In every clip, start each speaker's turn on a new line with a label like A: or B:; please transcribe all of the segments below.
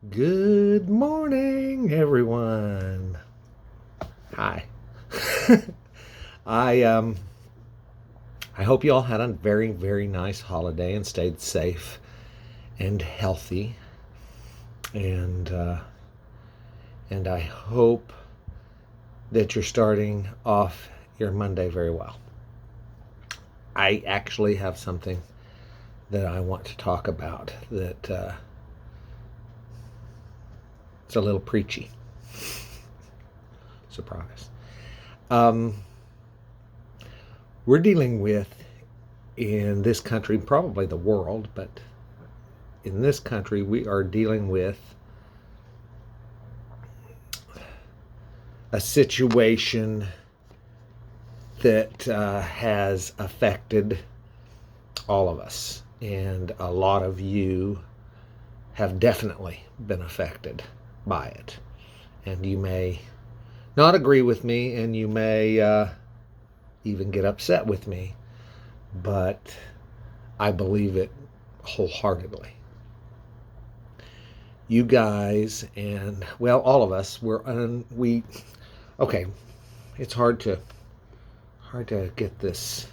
A: Good morning, everyone. Hi. I um I hope you all had a very very nice holiday and stayed safe and healthy and uh, and I hope that you're starting off your Monday very well. I actually have something that I want to talk about that it's a little preachy. Surprise. Um, we're dealing with in this country, probably the world, but in this country, we are dealing with a situation that has affected all of us. And a lot of you have definitely been affected by it. And you may not agree with me, and you may even get upset with me, but I believe it wholeheartedly. You guys and, well, all of us, okay, it's hard to get this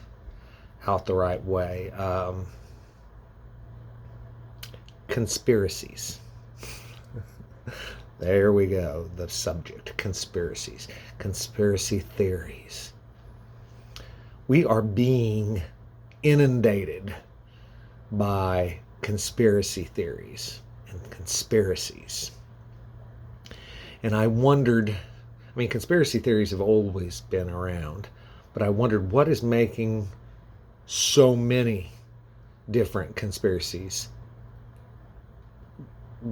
A: out the right way. Conspiracies. There we go, the subject. Conspiracies, conspiracy theories. We are being inundated by conspiracy theories and conspiracies. And I wondered, conspiracy theories have always been around, but I wondered what is making so many different conspiracies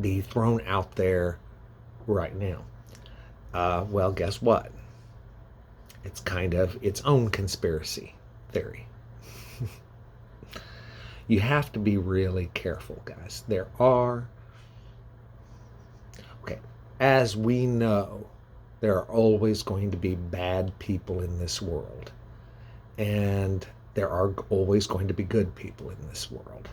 A: be thrown out there right now. Well, guess what? It's kind of its own conspiracy theory. You have to be really careful, guys. Okay, as we know, there are always going to be bad people in this world. And there are always going to be good people in this world.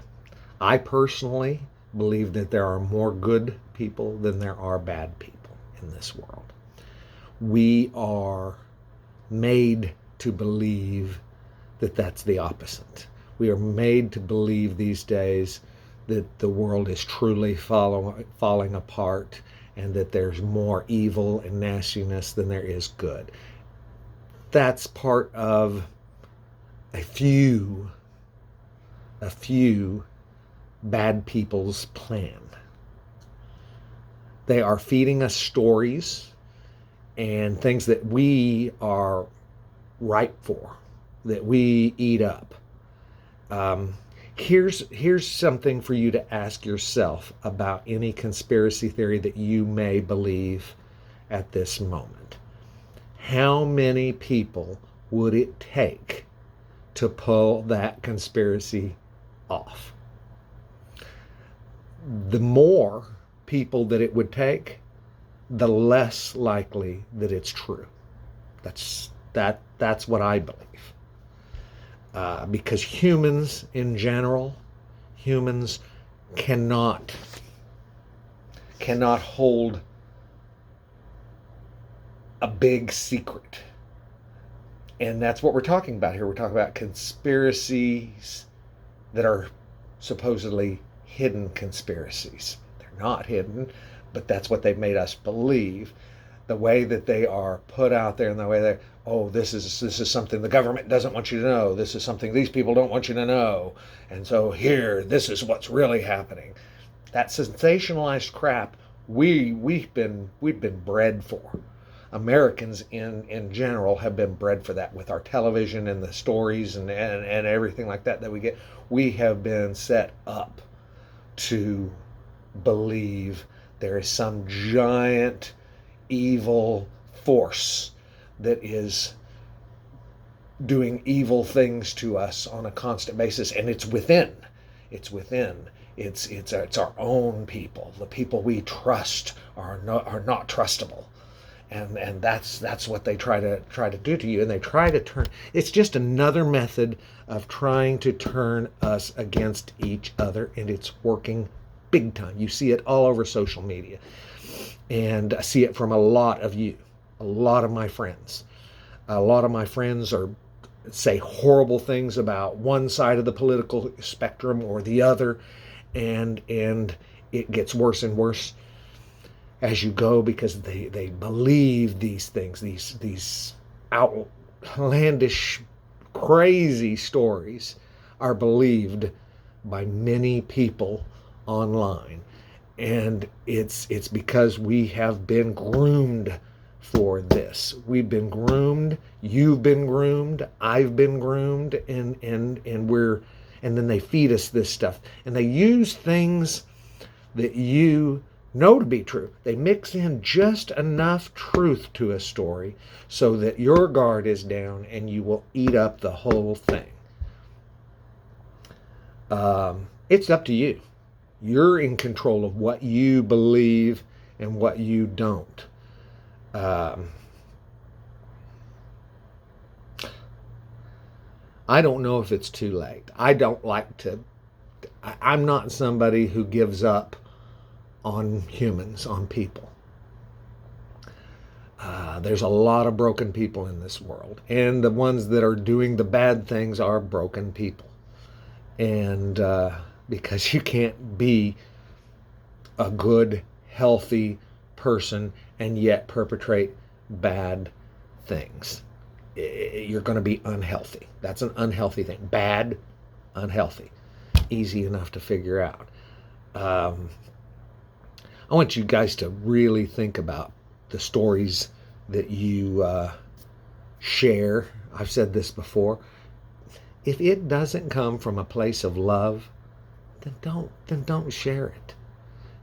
A: I personally believe that there are more good people than there are bad people in this world. We are made to believe that that's the opposite. We are made to believe these days that the world is truly falling apart and that there's more evil and nastiness than there is good. That's part of a few bad people's plan. They are feeding us stories and things that we are ripe for, that we eat up. Here's something for you to ask yourself about any conspiracy theory that you may believe at this moment. How many people would it take to pull that conspiracy off? The more people that it would take, the less likely that it's true. That's what I believe. Because humans in general, humans cannot hold a big secret. And that's what we're talking about here. We're talking about conspiracies that are supposedly hidden conspiracies. They're not hidden, but that's what they've made us believe. The way that they are put out there and the way they, oh, this is something the government doesn't want you to know. This is something these people don't want you to know. And so here, this is what's really happening. That sensationalized crap we've been bred for. Americans in general have been bred for that with our television and the stories and everything like that we get. We have been set up to believe there is some giant evil force that is doing evil things to us on a constant basis, and it's within. It's our own people. The people we trust are not trustable. And that's what they try to do to you, and they try to turn. It's just another method of trying to turn us against each other, and it's working big time. You see it all over social media. And I see it from a lot of you, a lot of my friends. A lot of my friends say horrible things about one side of the political spectrum or the other, and it gets worse and worse as you go, because they believe these things, these outlandish, crazy stories are believed by many people online. And it's because we have been groomed for this. We've been groomed, you've been groomed, I've been groomed, and then they feed us this stuff. And they use things that you know to be true. They mix in just enough truth to a story so that your guard is down and you will eat up the whole thing. It's up to you. You're in control of what you believe and what you don't. I don't know if it's too late. I don't like to, I'm not somebody who gives up on humans, on people. There's a lot of broken people in this world, and the ones that are doing the bad things are broken people. And because you can't be a good, healthy person and yet perpetrate bad things. You're going to be unhealthy. That's an unhealthy thing. Bad, unhealthy. Easy enough to figure out. I want you guys to really think about the stories that you share. I've said this before. If it doesn't come from a place of love, then don't share it.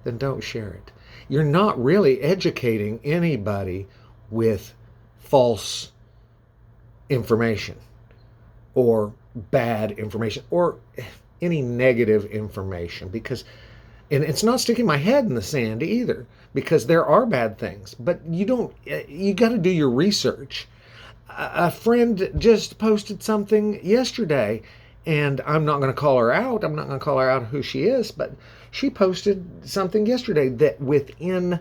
A: Then don't share it. You're not really educating anybody with false information or bad information or any negative information, because, and it's not sticking my head in the sand either, because there are bad things, but you got to do your research. A friend just posted something yesterday, and I'm not going to call her out. I'm not going to call her out who she is, but she posted something yesterday that within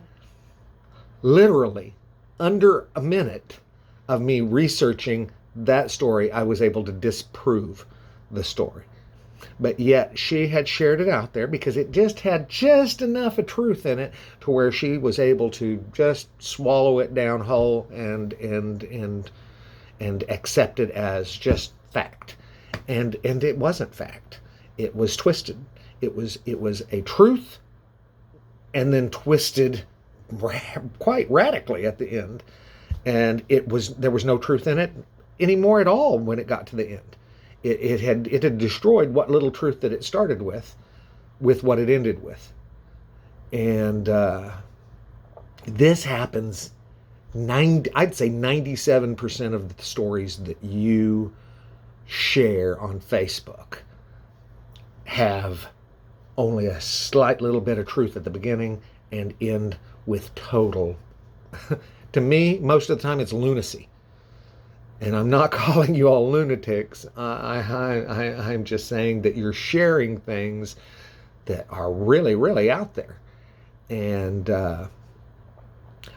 A: literally under a minute of me researching that story, I was able to disprove the story. But yet she had shared it out there because it just had just enough of truth in it to where she was able to just swallow it down whole and accept it as just fact. And it wasn't fact. It was twisted. It was a truth and then twisted quite radically at the end. And there was no truth in it anymore at all when it got to the end. It had destroyed what little truth that it started with what it ended with. And this happens, I'd say 97% of the stories that you share on Facebook have only a slight little bit of truth at the beginning and end with total, to me, most of the time it's lunacy. And I'm not calling you all lunatics. I'm just saying that you're sharing things that are really, really out there. And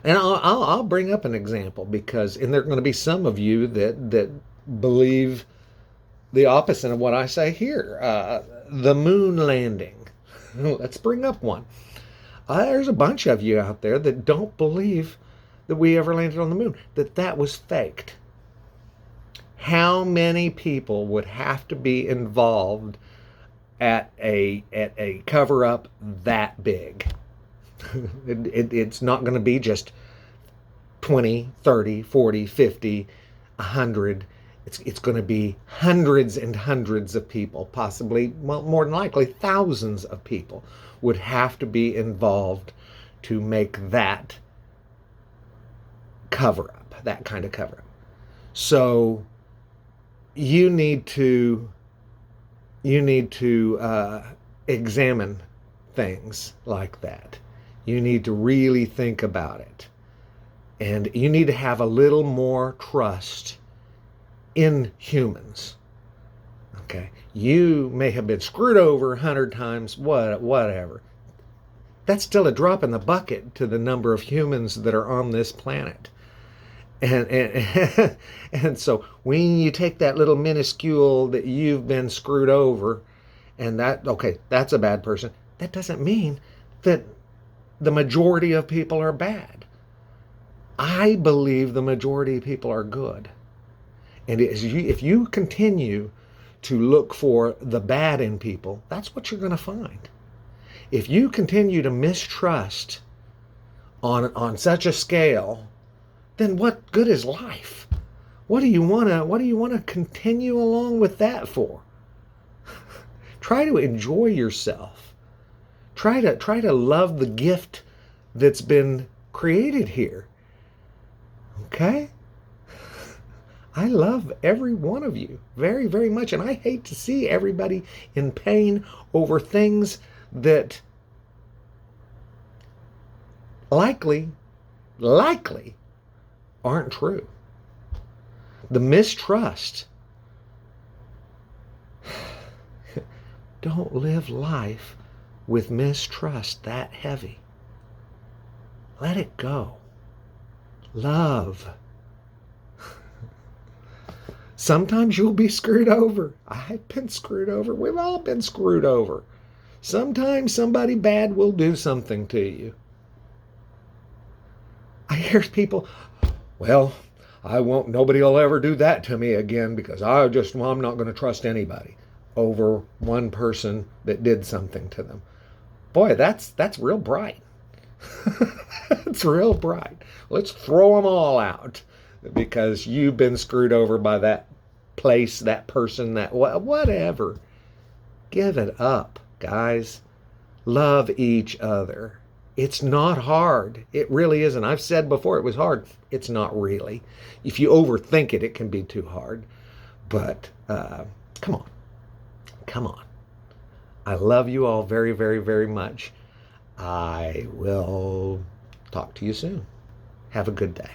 A: I'll bring up an example because, and there are going to be some of you that believe the opposite of what I say here. The moon landing. Let's bring up one. There's a bunch of you out there that don't believe that we ever landed on the moon, that was faked. How many people would have to be involved at a cover-up that big? It's not going to be just 20, 30, 40, 50, 100. It's going to be hundreds and hundreds of people, possibly, well, more than likely, thousands of people would have to be involved to make that cover-up, that kind of cover-up. So you need to examine things like that. You need to really think about it. And you need to have a little more trust in humans. Okay? You may have been screwed over 100 times, whatever. That's still a drop in the bucket to the number of humans that are on this planet. And and so when you take that little minuscule that you've been screwed over, and that, okay, that's a bad person, that doesn't mean that the majority of people are bad. I believe the majority of people are good. And if you continue to look for the bad in people, that's what you're going to find. If you continue to mistrust on such a scale, then what good is life? What do you want to continue along with that for? Try to enjoy yourself. Try to love the gift that's been created here. Okay? I love every one of you very, very much, and I hate to see everybody in pain over things that likely aren't true. The mistrust. Don't live life with mistrust that heavy. Let it go. Love. Sometimes you'll be screwed over. I've been screwed over. We've all been screwed over. Sometimes somebody bad will do something to you. I hear people, well, nobody will ever do that to me again because I'm not going to trust anybody over one person that did something to them. Boy, that's real bright. It's real bright. Let's throw them all out because you've been screwed over by that place, that person, that whatever. Give it up, guys. Love each other. It's not hard. It really isn't. I've said before it was hard. It's not really. If you overthink it, it can be too hard. But come on. Come on. I love you all very, very, very much. I will talk to you soon. Have a good day.